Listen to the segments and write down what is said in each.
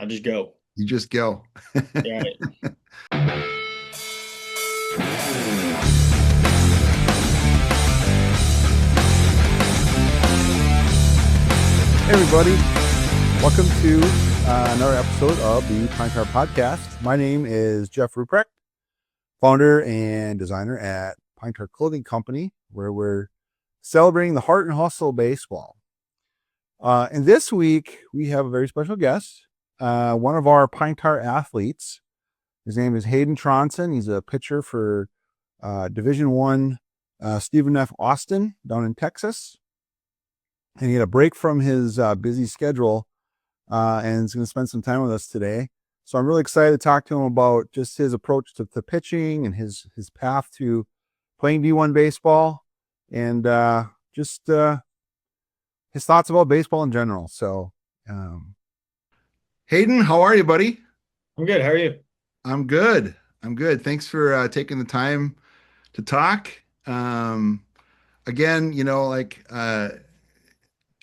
I just go. You just go. Yeah. Hey, everybody. Welcome to another episode of the Pine Tar Podcast. My name is Jeff Ruprecht, founder and designer at Pine Tar Clothing Company, where we're celebrating the heart and hustle of baseball. And this week, we have a very special guest, one of our Pine Tar athletes. His name is Hayden Tronson. He's a pitcher for Division One Stephen F. Austin down in Texas. And he had a break from his busy schedule and is going to spend some time with us today. So I'm really excited to talk to him about just his approach to pitching and his path to playing D1 baseball and just his thoughts about baseball in general. So, Hayden, how are you, buddy? I'm good. How are you? I'm good. I'm good. Thanks for taking the time to talk. Again,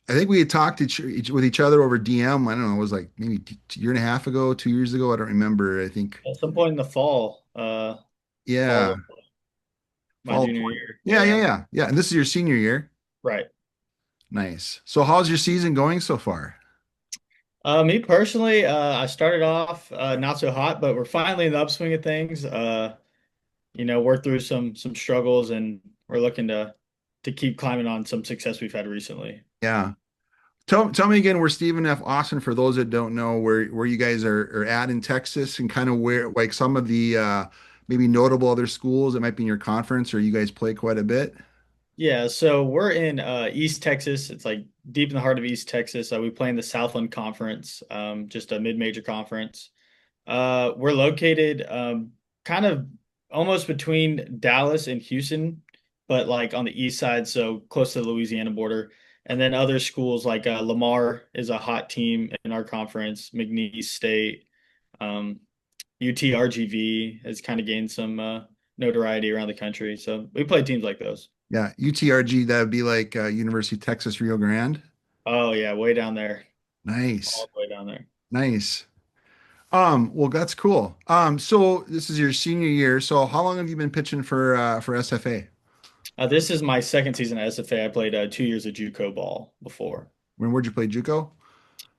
I think we had talked with each other over DM. I don't know, it was like maybe a year and a half ago, 2 years ago. I don't remember. I think, At some point in the fall, fall yeah, of my fall junior 20. year. Yeah, yeah, Yeah. yeah. Yeah. And this is your senior year. Right. Nice. So, how's your season going so far? Me personally, I started off not so hot, but we're finally in the upswing of things. Worked through some struggles, and we're looking to keep climbing on some success we've had recently. Yeah. Tell me again where Stephen F. Austin, for those that don't know, where you guys are at in Texas and kind of where, like, some of the maybe notable other schools that might be in your conference or you guys play quite a bit. Yeah, so we're in East Texas. It's like deep in the heart of East Texas. We play in the Southland Conference, just a mid-major conference. We're located kind of almost between Dallas and Houston, but like on the east side, so close to the Louisiana border. And then other schools like Lamar is a hot team in our conference, McNeese State, um, UTRGV has kind of gained some notoriety around the country. So we play teams like those. Yeah, UTRG, that would be like University of Texas Rio Grande. Oh yeah, way down there, Nice. all the way down there. Nice. Well, that's cool. So this is your senior year. So how long have you been pitching for SFA? This is my second season at SFA. I played 2 years of JUCO ball before. Where'd you play JUCO?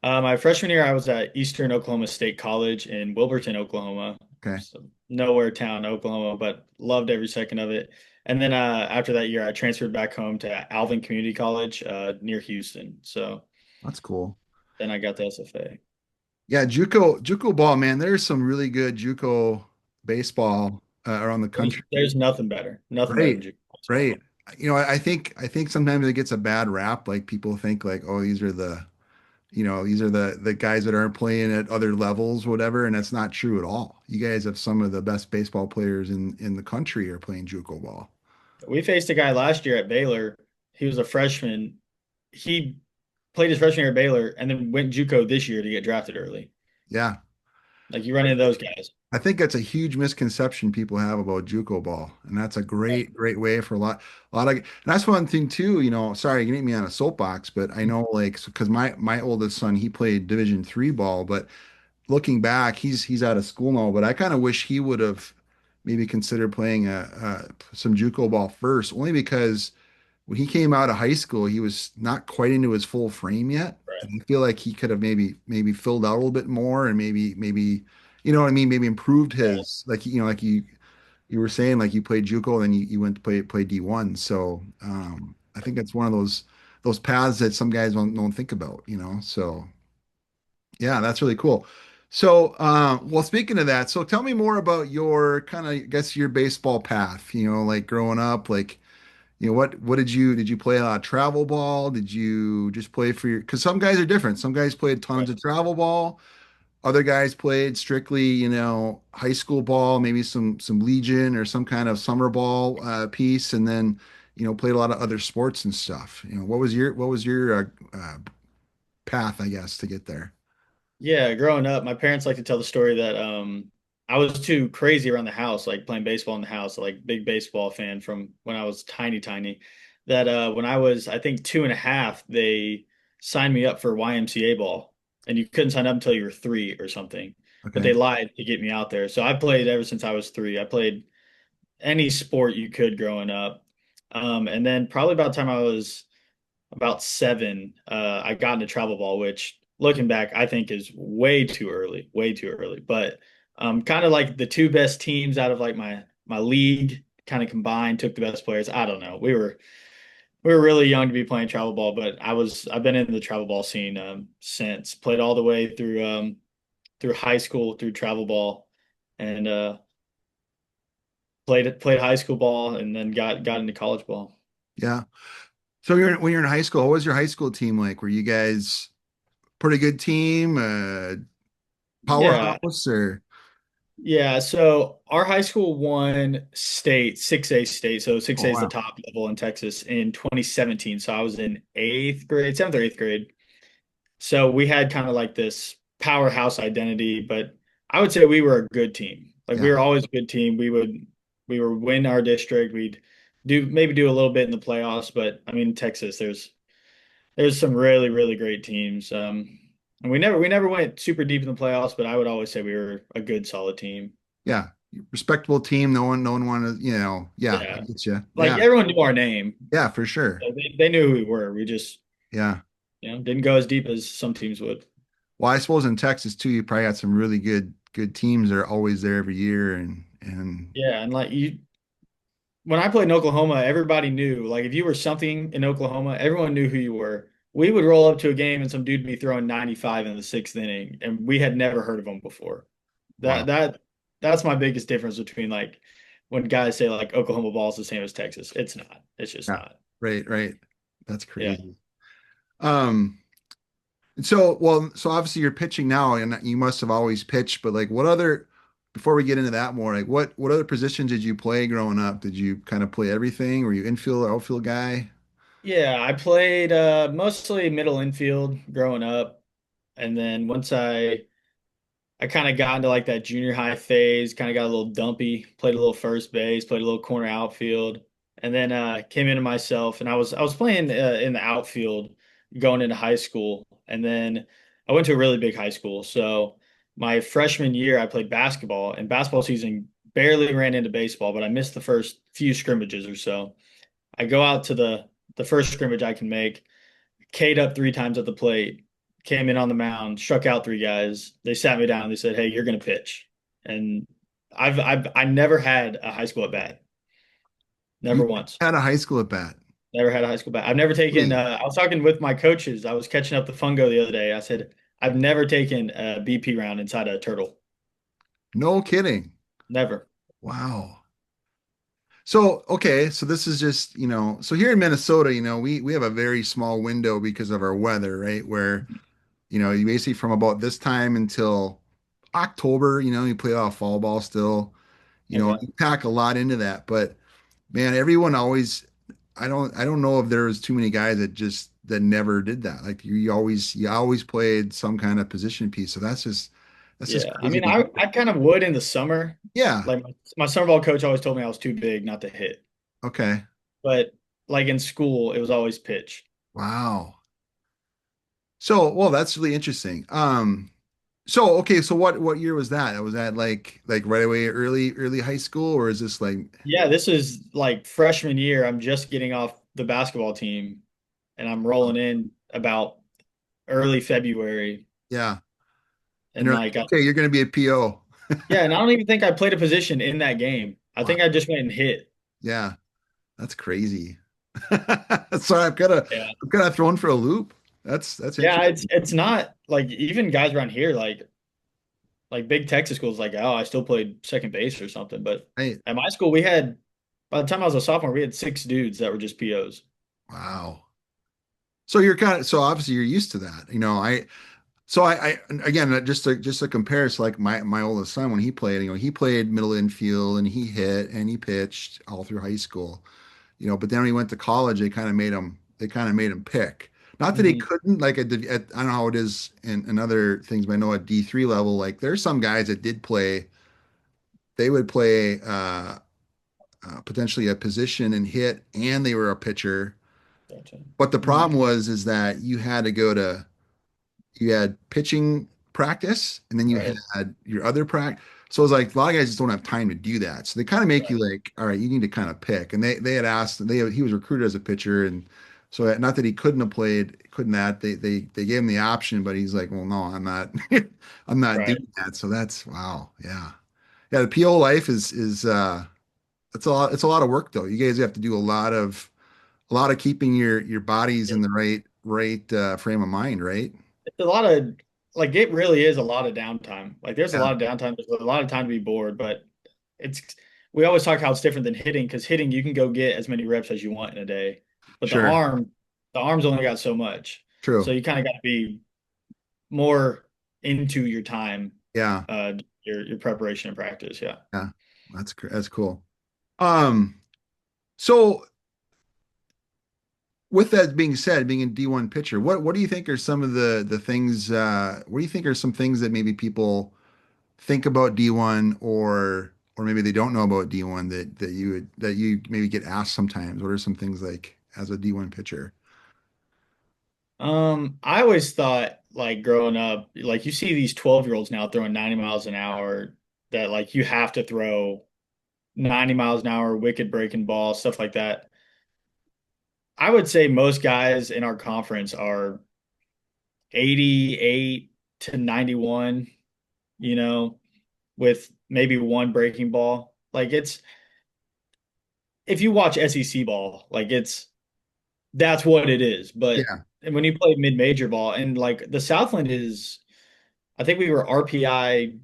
My freshman year, I was at Eastern Oklahoma State College in Wilburton, Oklahoma. Okay. So nowhere town, Oklahoma, but loved every second of it. And then after that year, I transferred back home to Alvin Community College near Houston. So That's cool. then I got the SFA. Yeah, JUCO ball, man. There's some really good JUCO baseball around the There's, country. there's nothing better Right. than JUCO baseball. Right. I think sometimes it gets a bad rap. Like people think like, oh, these are the guys that aren't playing at other levels, whatever, and that's not true at all. You guys have some of the best baseball players in the country are playing JUCO ball. We faced a guy last year at Baylor. He was a freshman. He played his freshman year at Baylor and then went JUCO this year to get drafted early. Yeah. Like you run into those guys. I think that's a huge misconception people have about JUCO ball, and that's a great, great way for a lot of. And that's one thing too. Sorry, you get me on a soapbox, but I know like because my oldest son he played Division 3 ball, but looking back, he's out of school now. But I kind of wish he would have maybe considered playing some JUCO ball first, only because when he came out of high school, he was not quite into his full frame yet. Right. And I feel like he could have maybe filled out a little bit more and maybe you know what I mean, maybe improved Yeah. his like you were saying like you played JUCO and you went to play D1. So I think that's one of those paths that some guys don't think about. So yeah, that's really cool. So well, speaking of that, so tell me more about your kind of I guess your baseball path, like growing up, like what did you play a lot of travel ball? Did you just play for your, because some guys are different. Some guys played tons Right. of travel ball. Other guys played strictly, high school ball, maybe some Legion or some kind of summer ball piece, and then, played a lot of other sports and stuff. What was your path, I guess, to get there? Yeah, growing up, my parents like to tell the story that I was too crazy around the house, like playing baseball in the house, like big baseball fan from when I was tiny, tiny. That when I was, I think, two and a half, they signed me up for YMCA ball. and you couldn't sign up until you were 3 or something. But Okay. they lied to get me out there. So I played ever since I was 3. I played any sport you could growing up. And then probably about the time I was about 7, I got into travel ball, which looking back, I think is way too early, way too early. But kind of like the two best teams out of like my league kind of combined took the best players. I don't know. We were really young to be playing travel ball, but I've been in the travel ball scene since. Played all the way through high school, through travel ball, and played high school ball, and then got into college ball. Yeah. So when you're in high school, what was your high school team like? Were you guys pretty good team, Yeah, powerhouse or? yeah. So our high school won state, 6A state. So Oh 6A is the wow. top level in Texas in 2017. So I was in eighth grade, seventh or eighth grade. So we had kind of like this powerhouse identity, but I would say we were a good team. Like we Yeah. were always a good team. We would win our district. We'd do a little bit in the playoffs, but I mean Texas, there's some really, really great teams. And we never went super deep in the playoffs, but I would always say we were a good solid team. Yeah. Respectable team. No one wanted, yeah, I Yeah. get you. Like Yeah. everyone knew our name. Yeah, for sure. They knew who we were. We just, Yeah. didn't go as deep as some teams would. Well, I suppose in Texas too, you probably got some really good teams that are always there every year and Yeah, and like when I played in Oklahoma, everybody knew. Like if you were something in Oklahoma, everyone knew who you were. We would roll up to a game and some dude be throwing 95 in the sixth inning, and we had never heard of him before. wow. That that that's my biggest difference between like when guys say like Oklahoma ball is the same as Texas. It's not. It's just Yeah. not. Right, right. That's Yeah. crazy. Um, so obviously you're pitching now and you must have always pitched, but like what other, before we get into that more, like what other positions did you play growing up? Did you kind of play everything? Were you infield or outfield guy? Yeah, I played mostly middle infield growing up, and then once I kind of got into like that junior high phase, kind of got a little dumpy, played a little first base, played a little corner outfield, and then came into myself and I was playing in the outfield going into high school. And then I went to a really big high school. So my freshman year I played basketball, and basketball season barely ran into baseball, but I missed the first few scrimmages or so. I go out to the first scrimmage I can make, K'd up 3 times at the plate, came in on the mound, struck out 3 guys. They sat me down. They said, "Hey, you're going to pitch." And I never had a high school at bat, You never once. had a high school at bat. Never had a high school bat. I've never taken. Really? I was talking with my coaches. I was catching up the fungo the other day. I said, "I've never taken a BP round inside a turtle. No kidding. Never." Wow. So, okay, so this is just, so here in Minnesota, we have a very small window because of our weather, right? Where, you basically from about this time until October, you play a lot of fall ball still, Okay. you pack a lot into that. But man, everyone always, I don't know if there was too many guys that never did that. Like you always played some kind of position piece. So that's just Yeah. I crazy mean, to I hear. kind of would in the summer. Yeah. Like my summer ball coach always told me I was too big not to hit, Okay. but like in school, it was always pitch. Wow. So, well, that's really interesting. So okay, so what year was that? Was that like right away early high school or is this like Yeah, this is like freshman year. I'm just getting off the basketball team and I'm rolling in about early February. yeah. And And you're like, like, okay, you're gonna be a PO. yeah, and I don't even think I played a position in that game. I Wow. think I just went and hit. Yeah, that's crazy. Sorry, Yeah. I'm kind of thrown for a loop. That's Yeah, it's interesting. it's not like even guys around here, like big Texas schools, like, oh, I still played second base or something. But Right. at my school, we had by the time I was a sophomore, we had 6 dudes that were just POs. Wow. So you're kind of so obviously you're used to that. I again just to compare, it's like my oldest son when he played, he played middle infield and he hit and he pitched all through high school. But then when he went to college, they kind of made him pick. Not that he Hmm. couldn't, like I don't know how it is in other things, but I know at D3 level, like there's some guys that did play, they would play potentially a position and hit, and they were a pitcher. Gotcha. But the Hmm. problem was is that you had to go to you had pitching practice, and then you Right. had your other practice. So it's like a lot of guys just don't have time to do that. So they kind of make you Right. like, all right, you need to kind of pick. And they had asked, he was recruited as a pitcher, and so not that he couldn't have played, couldn't that they gave him the option, but he's like, well, no, I'm not, I'm not Right. doing that. So that's wow, yeah, yeah. The PO life is it's a lot of work though. You guys have to do a lot of keeping your bodies in the right frame of mind, right? It's a lot of like it really is a lot of downtime. Like there's a Yeah, lot of downtime. There's a lot of time to be bored, but it's we always talk how it's different than hitting because hitting you can go get as many reps as you want in a day, but sure, the arm's only got so much. So true. you kind of got to be more into your time, Yeah, your preparation and practice. Yeah. yeah, that's cool. Um, so with that being said, being a D1 pitcher, what do you think are some of the things? What do you think are some things that maybe people think about D1 or maybe they don't know about D1 that you maybe get asked sometimes? What are some things like as a D1 pitcher? I always thought like growing up, like you see these 12-year-olds now throwing 90 miles an hour that like you have to throw 90 miles an hour, wicked breaking ball, stuff like that. I would say most guys in our conference are 88 to 91, you know, with maybe one breaking ball. Like it's if you watch SEC ball, like it's that's what it is. But Yeah, and when you play mid-major ball and like the Southland is I think we were RPI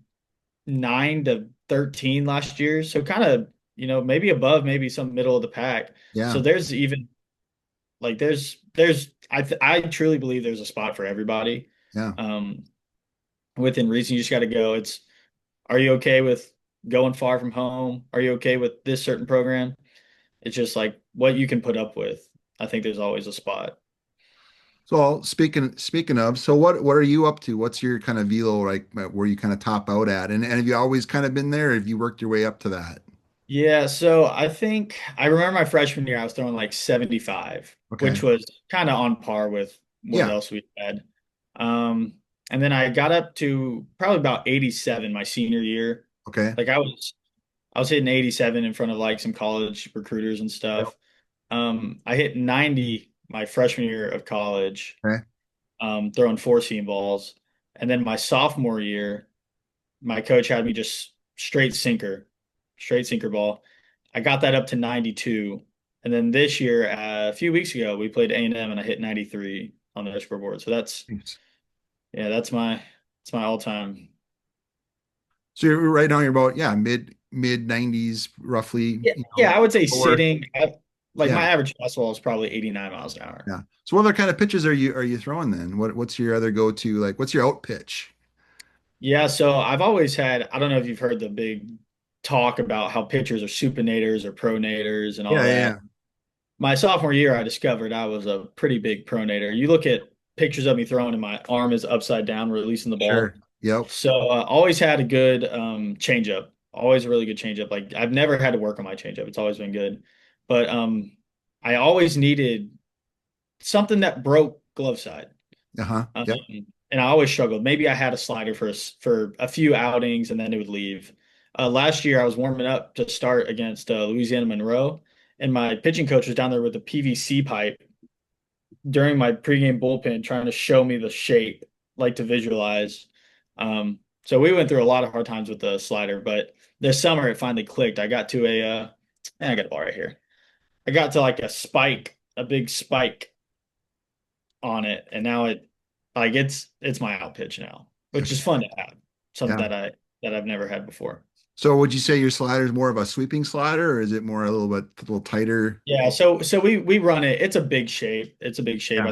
9 to 13 last year. So kind of, maybe above, maybe some middle of the pack. So yeah, there's even like I truly believe there's a spot for everybody. yeah. Um, Within reason, you just got to go. Are you okay with going far from home? Are you okay with this certain program? It's just like what you can put up with. I think there's always a spot. So speaking of, so what are you up to? What's your kind of velo like where you kind of top out at? And have you always kind of been there? Or have you worked your way up to that? Yeah, so I think I remember my freshman year, I was throwing like 75, Okay. which was kind of on par with what Yeah. else we had. Um, and then I got up to probably about 87 my senior year. Okay. Like I was hitting 87 in front of like some college recruiters and Yep. stuff. I hit 90 my freshman year of college, Okay. throwing four seam balls. And then my sophomore year, my coach had me just straight sinker ball. I got that up to 92. And then this year, a few weeks ago, we played A&M and M and I hit 93 on the scoreboard. So Thanks. yeah, that's my all-time. So you're right now you're about yeah, mid 90s roughly, Yeah, you yeah, know, I would say lower. sitting like Yeah. my average fastball is probably 89 miles an hour. Yeah. So what other kind of pitches are you throwing then? What's your other go-to like what's your out pitch? Yeah, so I've always had, I don't know if you've heard the big talk about how pitchers are supinators or pronators and all Yeah, yeah, that. yeah. My sophomore year, I discovered I was a pretty big pronator. You look at pictures of me throwing, and my arm is upside down, releasing the Sure. ball. Yep. So always had a good changeup. Always a really good changeup. Like I've never had to work on my changeup. It's always been good. But I always needed something that broke glove side. Uh-huh. Um, Yep. and I always struggled. Maybe I had a slider for a few outings and then it would leave. Last year, I was warming up to start against Louisiana Monroe, and my pitching coach was down there with a PVC pipe during my pregame bullpen trying to show me the shape, like to visualize. So we went through a lot of hard times with the slider, but this summer it finally clicked. I got to I got a ball right here. I got to like a big spike on it, and now it's my out pitch now, which is fun to have. Something Yeah. that I've never had before. So would you say your slider is more of a sweeping slider or is it more a little tighter? Yeah, so we run it. It's a big shape. It's a big shape. Yeah.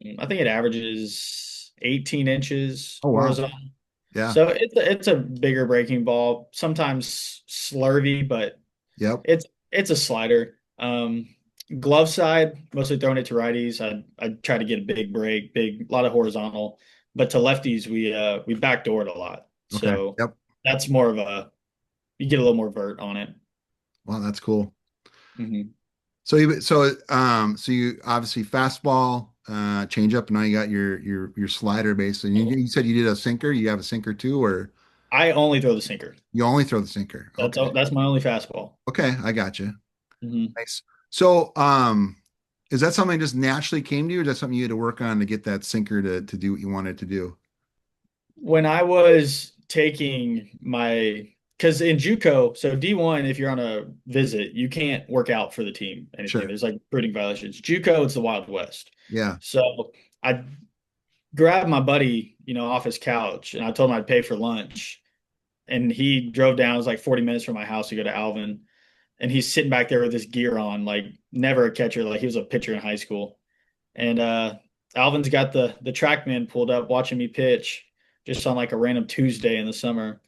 Yeah. I think it averages 18 inches Oh wow. horizontal. Yeah. So it's a bigger breaking ball, sometimes slurvy, but Yep. it's a slider. Glove side, mostly throwing it to righties. I try to get a big break, big a lot of horizontal, but to lefties we backdoor it a lot. Okay. So Yep. that's more of a you get a little more vert on it. Wow, that's cool. Hmm. So you obviously fastball. changeup, and now you got your slider base. And you said you did a sinker. You have a sinker too, or I only throw the sinker. you only throw the sinker? That's Okay. all, that's my only fastball. Okay, I got you. Hmm. Nice. So, is that something that just naturally came to you, or is that something you had to work on to get that sinker to do what you wanted to do? When I was taking my, because in JUCO, so D1, if you're on a visit, you can't work out for the team, anything. Sure. There's like recruiting violations. JUCO, it's the Wild West. Yeah. So I grabbed my buddy, off his couch and I told him I'd pay for lunch. And he drove down, it was like 40 minutes from my house to go to Alvin. And he's sitting back there with his gear on, like never a catcher, like he was a pitcher in high school. And Alvin's got the TrackMan pulled up watching me pitch just on like a random Tuesday in the summer.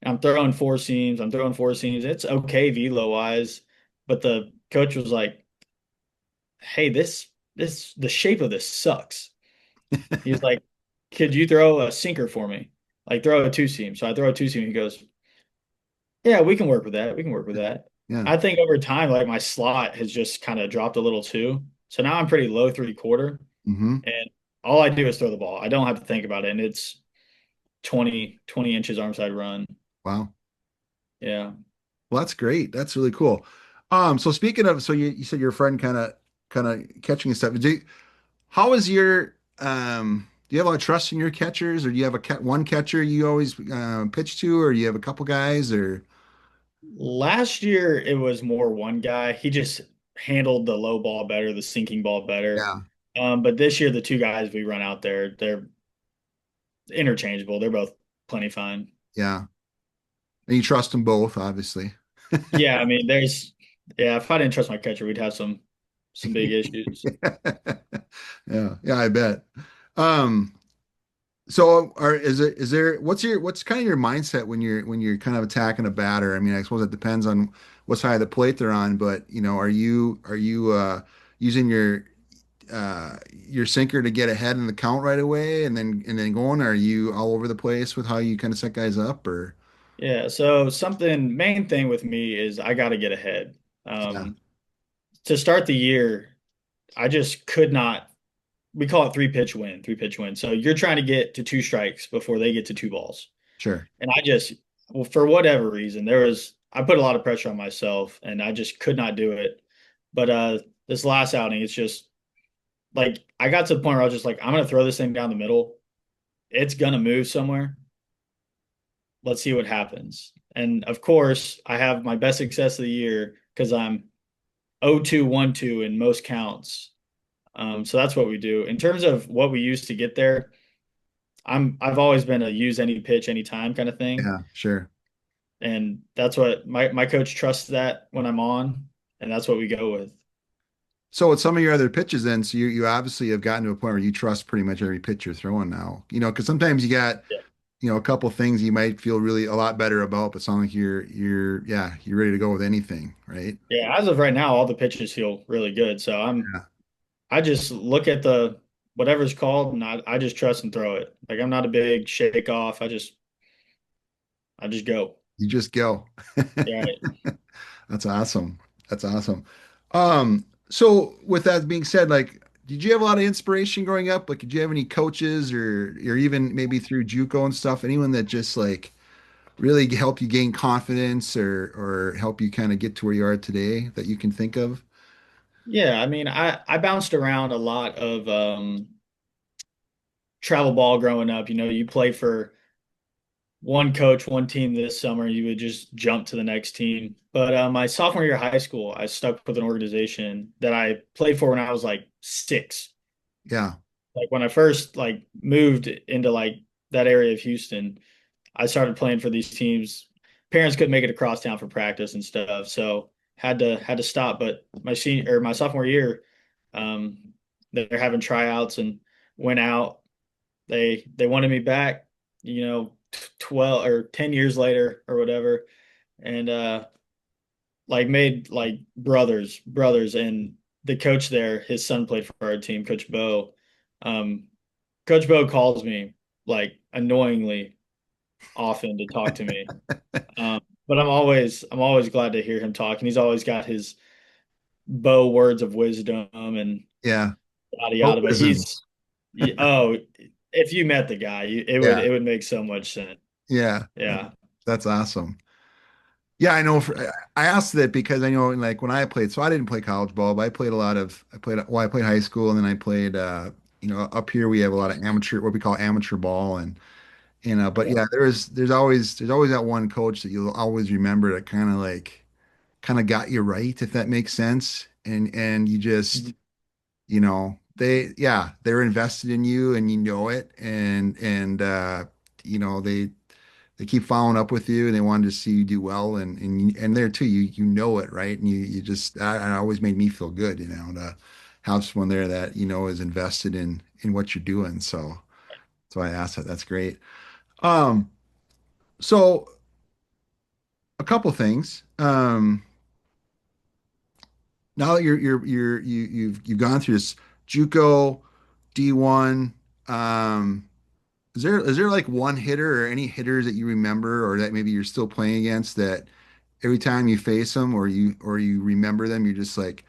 And I'm throwing four seams. I'm throwing four seams. It's okay velo wise, but the coach was like, "Hey, this the shape of this sucks." He was like, "Could you throw a sinker for me? Like throw a two seam." So I throw a two seam. He goes, "Yeah, we can work with that. We can work with that." Yeah. I think over time, like my slot has just kind of dropped a little too. So now I'm pretty low three quarter. Hmm. And all I do is throw the ball. I don't have to think about it. And it's 20 inches arm side run. Wow. Yeah. Well, that's great. That's really cool. So speaking of, so you said your friend kind of catching and stuff. How is your do you have a lot of trust in your catchers, or do you have one catcher you always pitch to, or do you have a couple guys, or Last year it was more one guy. He just handled the low ball better, the sinking ball better. yeah, But this year the two guys we run out there, they're interchangeable. They're both plenty fine. yeah, and you trust them both, obviously. Yeah, I mean, yeah, if I didn't trust my catcher, we'd have some big issues. Yeah, yeah, I bet. Um, so is there what's kind of your mindset when you're kind of attacking a batter? I mean, I suppose it depends on what side of the plate they're on, but are you using your sinker to get ahead in the count right away and then going? Or are you all over the place with how you kind of set guys up, or Yeah, so something main thing with me is I got to get ahead. yeah, Um, to start the year, I just could not. We call it three pitch win. So you're trying to get to two strikes before they get to two balls. sure, And well, for whatever reason, I put a lot of pressure on myself and I just could not do it. But this last outing, it's just like I got to the point where I was just like, I'm gonna throw this thing down the middle. It's gonna move somewhere. Let's see what happens. And of course, I have my best success of the year because I'm 0-2-1-2 in most counts. So that's what we do. In terms of what we use to get there, I've always been a use any pitch anytime kind of thing. yeah, sure. And that's what my coach trusts that when I'm on, and that's what we go with. So with some of your other pitches, then, so you obviously have gotten to a point where you trust pretty much every pitch you're throwing now. Because sometimes you got Yeah. a couple things you might feel really a lot better about, but it's not like you're ready to go with anything, right? Yeah, as of right now, all the pitches feel really good. So Yeah. I just look at the whatever's called and I just trust and throw it. Like I'm not a big shake off. I just go. You just go. Yeah. That's awesome. That's awesome. So with that being said, like, did you have a lot of inspiration growing up? Like, did you have any coaches or even maybe through JUCO and stuff, anyone that just like really help you gain confidence or help you kind of get to where you are today that you can think of? Yeah, I mean, I bounced around a lot of travel ball growing up. You play for one coach, one team this summer, you would just jump to the next team. But my sophomore year of high school, I stuck with an organization that I played for when I was like six. Yeah. Like when I first like moved into like that area of Houston, I started playing for these teams. Parents couldn't make it across town for practice and stuff, so had to stop. But my sophomore year, um, they're having tryouts and went out. They wanted me back, 12 or 10 years later or whatever, and like made like brothers. And the coach there, his son played for our team, Coach Bo. Um, Coach Bo calls me like annoyingly often to talk to me. But I'm always glad to hear him talk, and he's always got his Bo words of wisdom. And Yeah. yada No yada. But prisons. oh, if you met the guy, Yeah, it would make so much sense. yeah, Yeah. that's awesome. Yeah, I know. I asked that because I know, like when I played, so I didn't play college ball, but I played a lot of. I played high school, and then I played. Up here we have a lot of amateur, what we call amateur ball, and but Yeah. yeah, there's always that one coach that you'll always remember that kind of got you right, if that makes sense, and you just Mhm. they're invested in you, and you know it, and you know they keep following up with you, and they wanted to see you do well, and there too, you know it, right? And you just that always made me feel good, to have someone there that is invested in what you're doing. So I asked that. That's great. Um, so a couple things. Now that you've gone through this JUCO D1, is there like one hitter or any hitters that you remember or that maybe you're still playing against that every time you face them or you remember them, you're just like,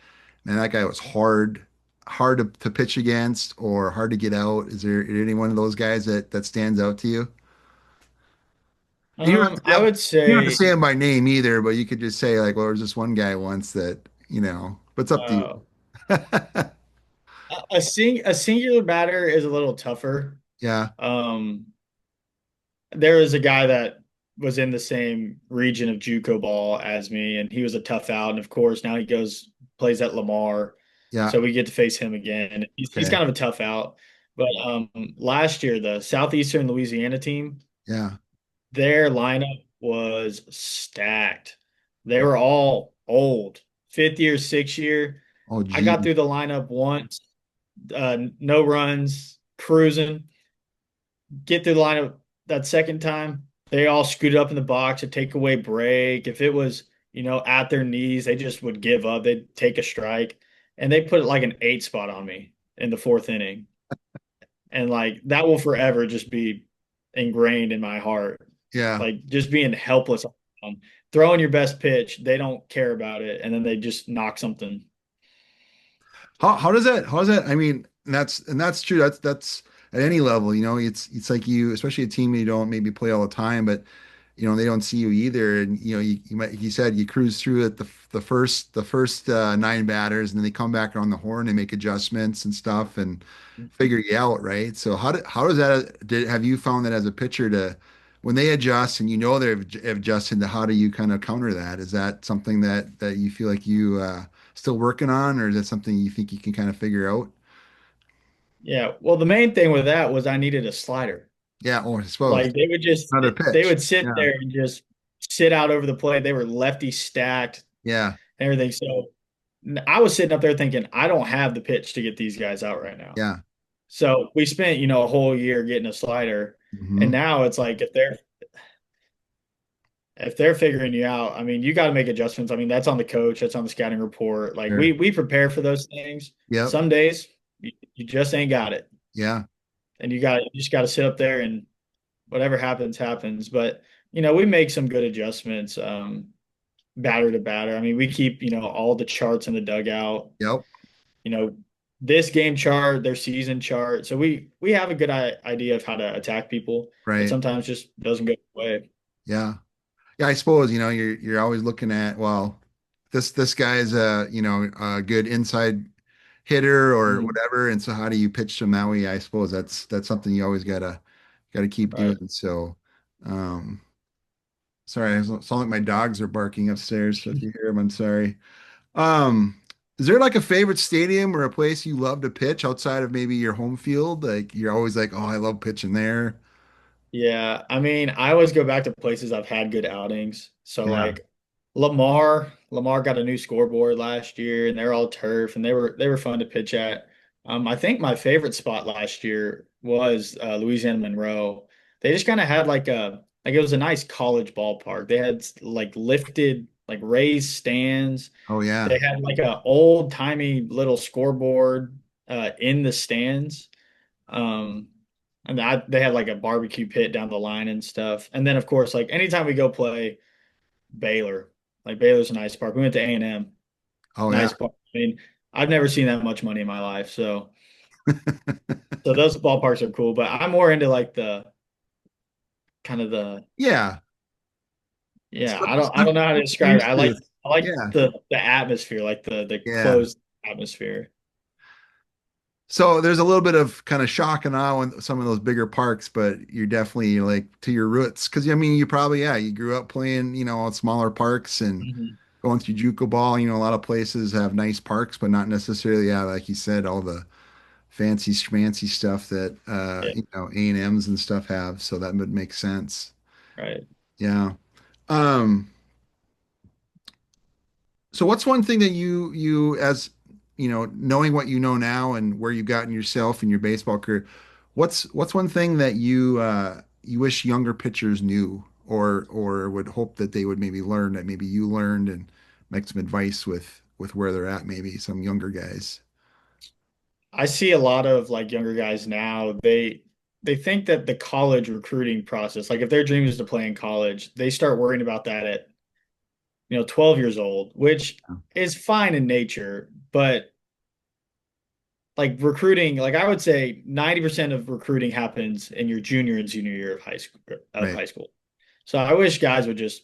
man, that guy was hard to pitch against or hard to get out. Is there any one of those guys that stands out to you? And I would you don't have to say say him by name either, but you could just say like, well, there's this one guy once that, but it's up to you. uh, a singular batter is a little tougher. Yeah, Um, there was a guy that was in the same region of JUCO ball as me, and he was a tough out. And of course, now he goes plays at Lamar, yeah, so we get to face him again. He's okay, kind of a tough out. But last year, the Southeastern Louisiana team, yeah. their lineup was stacked. They were all old, fifth year, sixth year. Oh, I got geez. through the lineup once, no runs, cruising. Get through the lineup that second time. They all scooted up in the box, a takeaway break. If it was, at their knees, they just would give up. They'd take a strike. And they put like an 8 spot on me in the fourth inning. And like that will forever just be ingrained in my heart. Yeah. Like just being helpless, throwing your best pitch, they don't care about it, and then they just knock something. How does that I mean, and that's true. That's at any level, it's like you, especially a team you don't maybe play all the time, but they don't see you either. And you might, you said you cruise through it the first nine batters, and then they come back on the horn and make adjustments and stuff and figure you out, right? So how does that have you found that as a pitcher to when they adjust and they've adjusted, to how do you kind of counter that? Is that something that you feel like you still working on, or is that something you think you can kind of figure out? Yeah. Well, the main thing with that was I needed a slider. Yeah, or I suppose Like another they pitch. would sit Yeah, there and just sit out over the plate. They were lefty stacked yeah, and everything. So I was sitting up there thinking, I don't have the pitch to get these guys out right now. yeah. So we spent, a whole year getting a slider. And Hmm. now it's like if they're figuring you out, I mean, you got to make adjustments. I mean, that's on the coach, that's on the scouting report. Like Sure. we prepare for those things. Yep. Some days you just ain't got it. Yeah. And you just got to sit up there and whatever happens, happens. But, we make some good adjustments, batter to batter. I mean, we keep, all the charts in the dugout, Yep. you know, this game chart, their season chart. So we have a good idea of how to attack people. It Right. sometimes just doesn't go away. Yeah. Yeah. I suppose you're always looking at, well, this guy is a good inside hitter or Mhm. whatever, and so how do you pitch them that way? I suppose that's something you always gotta keep Right. doing. So, um, sorry, it sound like my dogs are barking upstairs. So if you hear them, I'm sorry. Um, is there like a favorite stadium or a place you love to pitch outside of maybe your home field? Like you're always like, oh, I love pitching there. Yeah, I mean, I always go back to places I've had good outings. So Yeah. like Lamar got a new scoreboard last year, and they're all turf, and they were fun to pitch at. I think my favorite spot last year was Louisiana Monroe. They just kind of had like it was a nice college ballpark. They had like lifted like raised stands. Oh yeah. They had like a old timey little scoreboard in the stands. Um, and they had like a barbecue pit down the line and stuff. And then of course, like anytime we go play Baylor, like Baylor's a nice park. We went to A&M, Oh yeah. nice park. I mean, I've never seen that much money in my life. So, So those ballparks are cool, but I'm more into like the kind of the Yeah. yeah, So, I don't know how to so describe it. used to. I like Yeah. the atmosphere, like the Yeah. closed atmosphere. So there's a little bit of kind of shock and awe in some of those bigger parks, but you're definitely like to your roots. Because I mean, you probably, yeah, you grew up playing, at smaller parks and Mhm. going through JUCO ball. A lot of places have nice parks, but not necessarily, yeah, like you said, all the fancy schmancy stuff that Yeah, A&Ms and stuff have. So that would make sense. right. Yeah. Um, So what's one thing that you as knowing what you know now and where you've gotten yourself in your baseball career, what's one thing that you wish younger pitchers knew or would hope that they would maybe learn that maybe you learned and make some advice with where they're at, maybe some younger guys. I see a lot of like younger guys now, they think that the college recruiting process, like if their dream is to play in college, they start worrying about that at, 12 years old, which is fine in nature, but like recruiting, like I would say 90% of recruiting happens in your junior and senior year of Right. high school. So I wish guys would just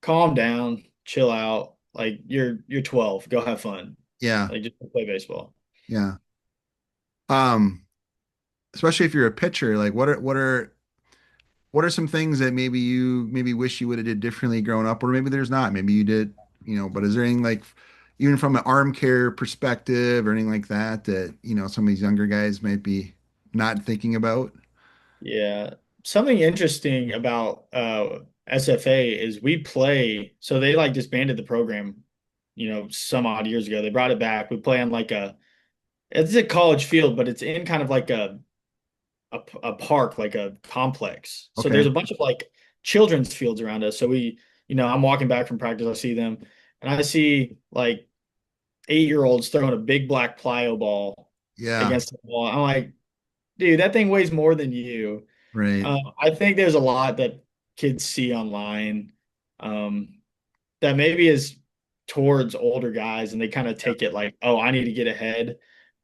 calm down, chill out. Like you're 12, go have fun. Yeah. Like just play baseball. Yeah. Um, Especially if you're a pitcher, like what are some things that maybe you maybe wish you would have did differently growing up, or maybe there's not. Maybe you did, but is there anything like even from an arm care perspective or anything like that that, some of these younger guys might be not thinking about? Yeah. Something interesting about SFA is we play, so they like disbanded the program, some odd years ago. They brought it back. We play on like it's a college field, but it's in kind of like a park, like a complex. So Okay. there's a bunch of like children's fields around us. So I'm walking back from practice, I see them, and I see like 8-year-olds throwing a big black plyo ball Yeah. against the wall. I'm like, dude, that thing weighs more than you. Right. I think there's a lot that kids see online um, that maybe is towards older guys, and they kind of take it like, oh, I need to get ahead.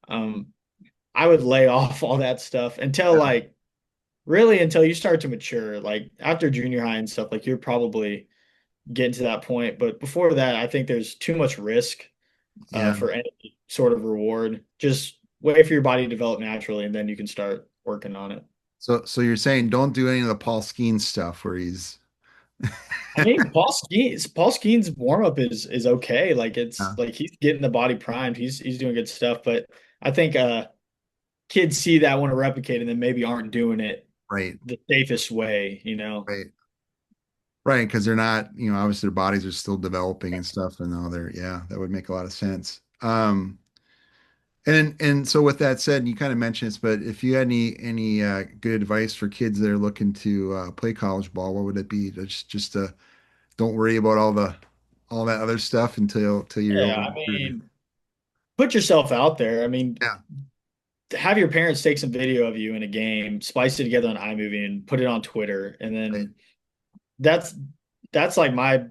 Um, I would lay off all that stuff until Yeah. like really until you start to mature. Like after junior high and stuff, like you're probably getting to that point. But before that, I think there's too much risk Yeah. for any sort of reward. Just wait for your body to develop naturally, and then you can start working on it. So you're saying don't do any of the Paul Skeens stuff where he's I mean, Paul Skeen's warm up is okay. Like it's yeah, like he's getting the body primed. He's doing good stuff. But I think kids see that want to replicate and then maybe aren't doing it right, the safest way. right, right, because they're not, obviously their bodies are still developing and stuff, and now yeah, that would make a lot of sense. And so with that said, you kind of mentioned this, but if you had any good advice for kids that are looking to play college ball, what would it be? Just don't worry about all that other stuff until you're Yeah, old I enough to- mean, put yourself out there. I mean, Yeah, have your parents take some video of you in a game, splice it together on iMovie, and put it on Twitter, and right. then that's that's like my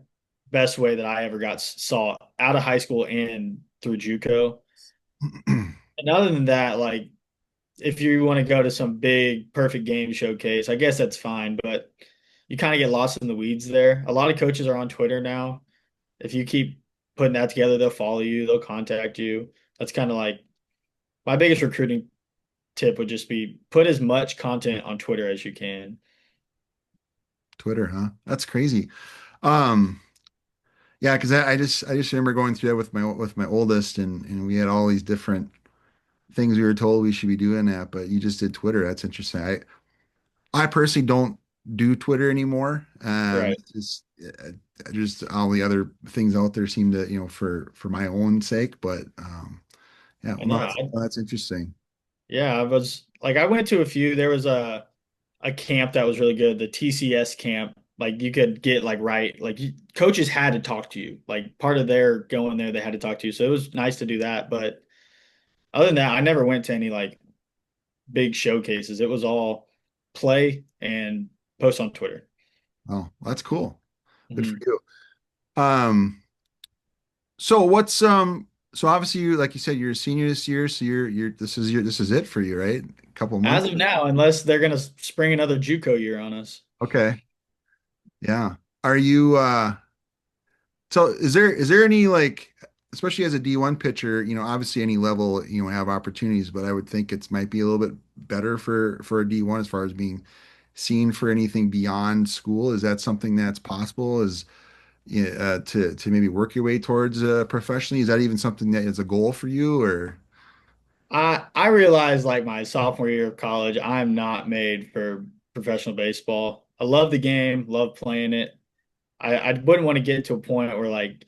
best way that I ever saw out of high school and through JUCO. And other than that, like if you want to go to some big perfect game showcase, I guess that's fine, but you kind of get lost in the weeds there. A lot of coaches are on Twitter now. If you keep putting that together, they'll follow you, they'll contact you. That's kind of like my biggest recruiting tip would just be put as much content on Twitter as you can. Twitter, huh? That's crazy. Um, yeah, because I just remember going through that with my oldest, and we had all these different things we were told we should be doing that, but you just did Twitter. That's interesting. I personally don't do Twitter anymore. Right. It's just all the other things out there seem to, for my own sake. But yeah, I well, no, know. that's interesting. Yeah, I was like I went to a few. There was a camp that was really good, the TCS camp. Like you could get like right, like coaches had to talk to you. Like part of their going there, they had to talk to you. So it was nice to do that. But other than that, I never went to any like big showcases. It was all play and post on Twitter. Oh, that's cool. Good for Mhm. you. Um, so So obviously you, like you said, you're a senior this year, so this is it for you, right? A couple of As months. of now, unless they're gonna spring another JUCO year on us. Okay. Yeah. Are you so is there any like, especially as a D1 pitcher, obviously any level, have opportunities, but I would think it's might be a little bit better for a D1 as far as being seen for anything beyond school. Is that something that's possible? Is to maybe work your way towards professionally? Is that even something that is a goal for you or I realized like my sophomore year of college, I'm not made for professional baseball. I love the game, love playing it. I wouldn't want to get to a point where like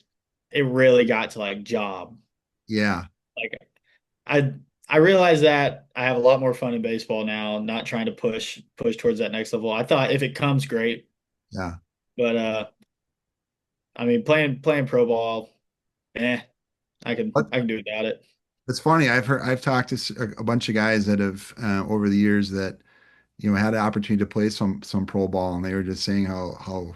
it really got to like job. yeah, Like I I realize that I have a lot more fun in baseball now, not trying to push towards that next level. I thought if it comes great, yeah. but I mean playing pro ball, eh, I can do without it. It's funny. I've talked to a bunch of guys that have over the years that had the opportunity to play some pro ball, and they were just saying how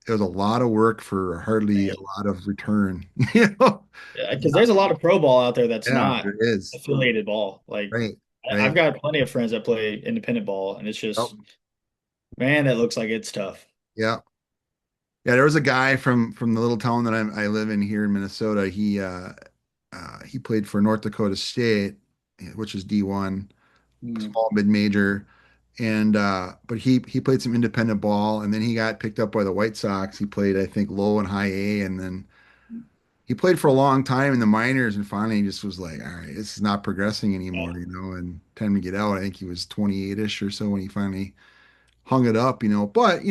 it was a lot of work for hardly a lot of return. You know? Because there's a lot of pro ball out there that's Yeah, not there is. affiliated ball. Like Right, I've right. got plenty of friends that play independent ball, and it's Yep. just man, that looks like it's tough. Yeah, yeah. There was a guy from the little town that I live in here in Minnesota. He played for North Dakota State, which is D1, Mm. small mid major. And but he played some independent ball, and then he got picked up by the White Sox. He played, I think, low and high A, and then he played for a long time in the minors, and finally he just was like, all right, this is not progressing anymore, and time to get out. I think he was 28-ish or so when he finally hung it up. But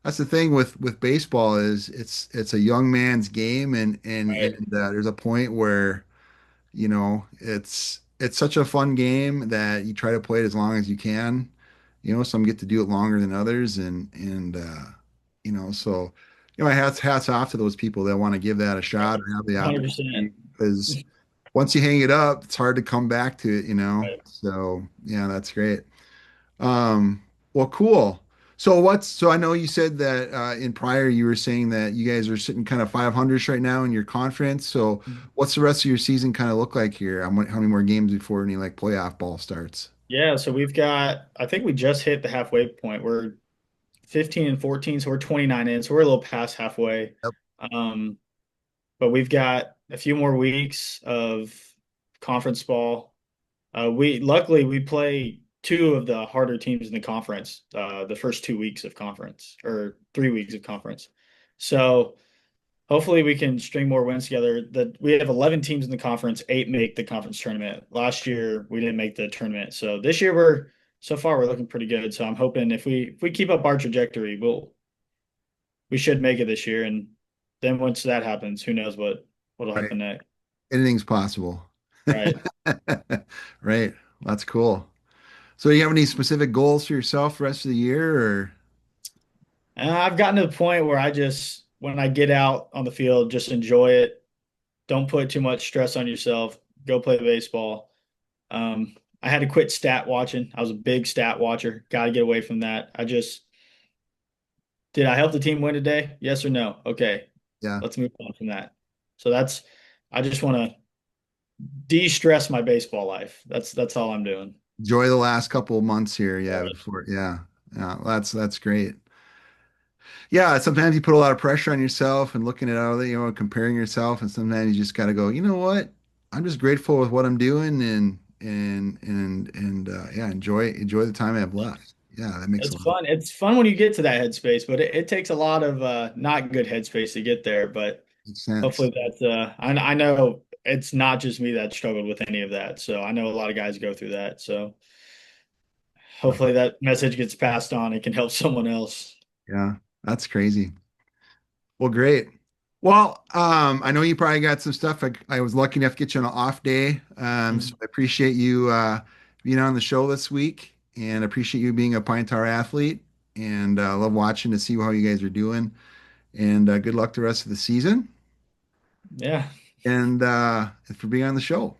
that's the thing with baseball is it's a young man's game, Right. and there's a point where it's such a fun game that you try to play it as long as you can. Some get to do it longer than others, so my hats off to those people that want to give that a shot or have the 100%. opportunity because once you hang it up, it's hard to come back to it. Right. So yeah, that's great. Well, cool. So I know you said that in prior you were saying that you guys are sitting kind of 500 right now in your conference. So what's the rest of your season kind of look like here? How many more games before any like playoff ball starts? Yeah, so we've got I think we just hit the halfway point. We're 15 and 14, so we're 29 in, so we're a little past halfway. Yep. Um, but we've got a few more weeks of conference ball. We luckily we play two of the harder teams in the conference, the first 2 weeks of conference or 3 weeks of conference. So hopefully we can string more wins together. That we have 11 teams in the conference, eight make the conference tournament. Last year we didn't make the tournament, so this year we're so far we're looking pretty good. So I'm hoping if we keep up our trajectory, we should make it this year. And then once that happens, who knows what'll Right. happen next? Anything's possible. Right. Right. That's cool. So you have any specific goals for yourself the rest of the year or And I've gotten to the point where I just, when I get out on the field, just enjoy it. Don't put too much stress on yourself. Go play baseball. I had to quit stat watching. I was a big stat watcher. Got to get away from that. Did I help the team win today? Yes or no? Okay, yeah, let's move on from that. So I just want to de-stress my baseball life. That's all I'm doing. enjoy the last couple of months here. Yeah, Right. before yeah. Yeah, that's great. Yeah, sometimes you put a lot of pressure on yourself and looking at other, comparing yourself, and sometimes you just got to go, you know what? I'm just grateful with what I'm doing and yeah, enjoy the time I have left. Yeah, that makes a It's lot of fun. It's fun when you get to that headspace, but it takes a lot of not good headspace to get there. But sense. hopefully that's I know it's not just me that struggled with any of that. So I know a lot of guys go through that. So Uh, hopefully that message gets passed on. It can help someone else. yeah, that's crazy. Well, great. Well, I know you probably got some stuff. I was lucky enough to get you on an off day. So Mhm. I appreciate you being on the show this week and appreciate you being a Pine Tar athlete and love watching to see how you guys are doing. And good luck the rest of the season Yeah. and for being on the show.